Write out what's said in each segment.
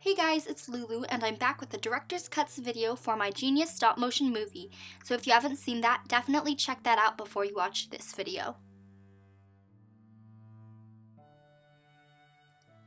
Hey guys, it's Lulu, and I'm back with the director's cuts video for my Genius stop motion movie. So if you haven't seen that, definitely check that out before you watch this video.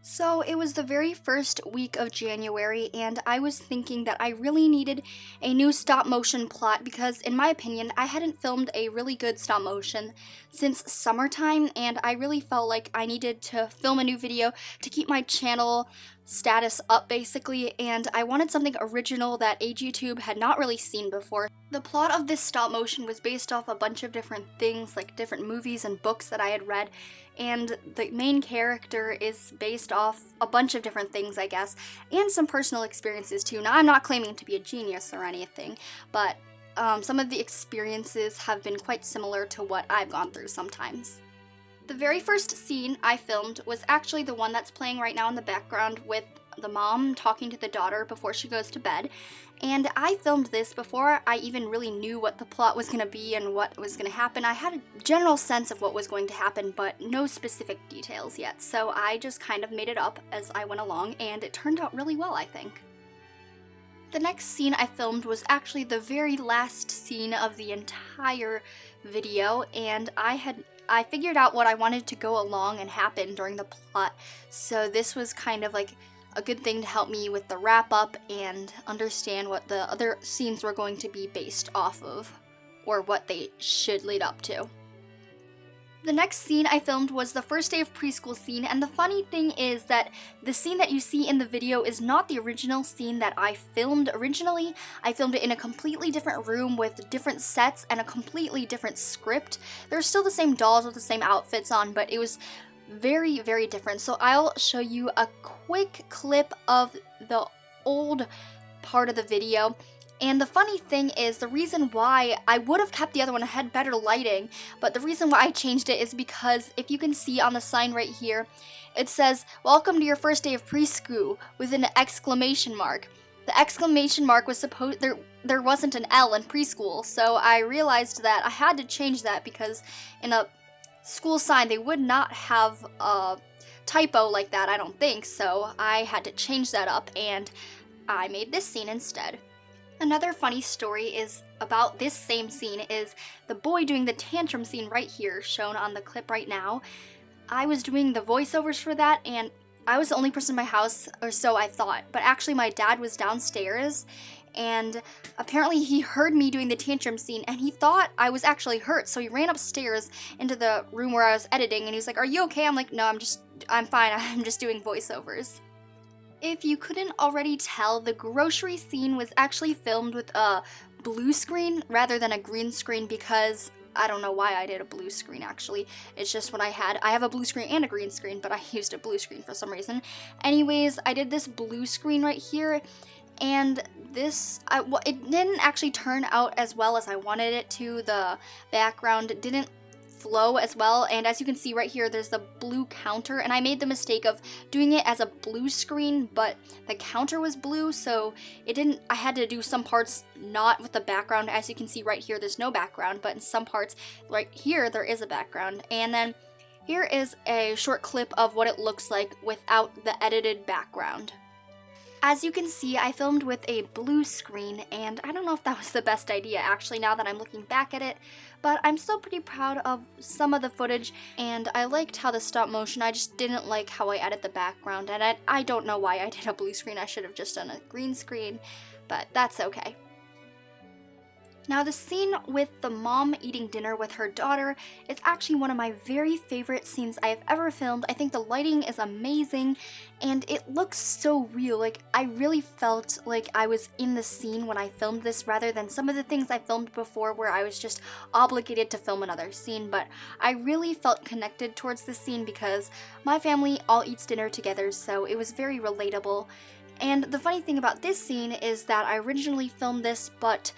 So it was the very first week of January, and I was thinking that I really needed a new stop motion plot because, in my opinion, I hadn't filmed a really good stop motion since summertime, and I really felt like I needed to film a new video to keep my channel status up basically, and I wanted something original that AGTube had not really seen before. The plot of this stop motion was based off a bunch of different things, like different movies and books that I had read, and the main character is based off a bunch of different things, I guess, and some personal experiences too. Now, I'm not claiming to be a genius or anything, but some of the experiences have been quite similar to what I've gone through sometimes. The very first scene I filmed was actually the one that's playing right now in the background with the mom talking to the daughter before she goes to bed. And I filmed this before I even really knew what the plot was going to be and what was going to happen. I had a general sense of what was going to happen, but no specific details yet. So I just kind of made it up as I went along, and it turned out really well, I think. The next scene I filmed was actually the very last scene of the entire video, and I figured out what I wanted to go along and happen during the plot, so this was kind of like a good thing to help me with the wrap up and understand what the other scenes were going to be based off of, or what they should lead up to. The next scene I filmed was the first day of preschool scene, and the funny thing is that the scene that you see in the video is not the original scene that I filmed originally. I filmed it in a completely different room with different sets and a completely different script. There's still the same dolls with the same outfits on, but it was very, very different. So I'll show you a quick clip of the old part of the video. And the funny thing is, the reason why I would have kept the other one, had better lighting, but the reason why I changed it is because if you can see on the sign right here, it says, "Welcome to your first day of preschool," with an exclamation mark. The exclamation mark was there wasn't an L in preschool, so I realized that I had to change that because in a school sign they would not have a typo like that, I don't think, so I had to change that up and I made this scene instead. Another funny story is about this same scene is the boy doing the tantrum scene right here, shown on the clip right now. I was doing the voiceovers for that, and I was the only person in my house, or so I thought, but actually my dad was downstairs, and apparently he heard me doing the tantrum scene, and he thought I was actually hurt, so he ran upstairs into the room where I was editing, and he was like, "Are you okay?" I'm like, "No, I'm fine, I'm just doing voiceovers." If you couldn't already tell, the grocery scene was actually filmed with a blue screen rather than a green screen because I don't know why I did a blue screen actually. It's just what I had. I have a blue screen and a green screen, but I used a blue screen for some reason. Anyways, I did this blue screen right here, and it didn't actually turn out as well as I wanted it to. The background didn't flow as well, and as you can see right here, there's the blue counter, and I made the mistake of doing it as a blue screen, but the counter was blue, so I had to do some parts not with the background. As you can see right here, there's no background, but in some parts right here there is a background. And then here is a short clip of what it looks like without the edited background. As you can see, I filmed with a blue screen, and I don't know if that was the best idea actually now that I'm looking back at it, but I'm still pretty proud of some of the footage, and I liked how the stop motion, I just didn't like how I added the background, and I don't know why I did a blue screen. I should have just done a green screen, but that's okay. Now, the scene with the mom eating dinner with her daughter is actually one of my very favorite scenes I've ever filmed. I think the lighting is amazing, and it looks so real. Like, I really felt like I was in the scene when I filmed this rather than some of the things I filmed before where I was just obligated to film another scene. But I really felt connected towards this scene because my family all eats dinner together, so it was very relatable. And the funny thing about this scene is that I originally filmed this, but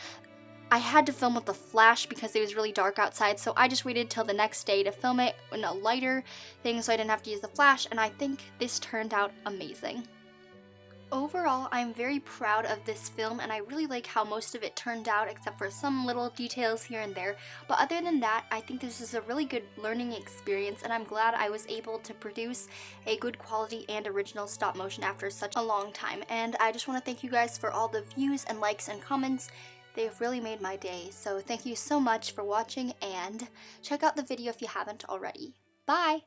I had to film with the flash because it was really dark outside, so I just waited till the next day to film it in a lighter thing so I didn't have to use the flash, and I think this turned out amazing. Overall, I'm very proud of this film and I really like how most of it turned out except for some little details here and there. But other than that, I think this is a really good learning experience and I'm glad I was able to produce a good quality and original stop motion after such a long time. And I just want to thank you guys for all the views and likes and comments. They've really made my day. So thank you so much for watching and check out the video if you haven't already. Bye!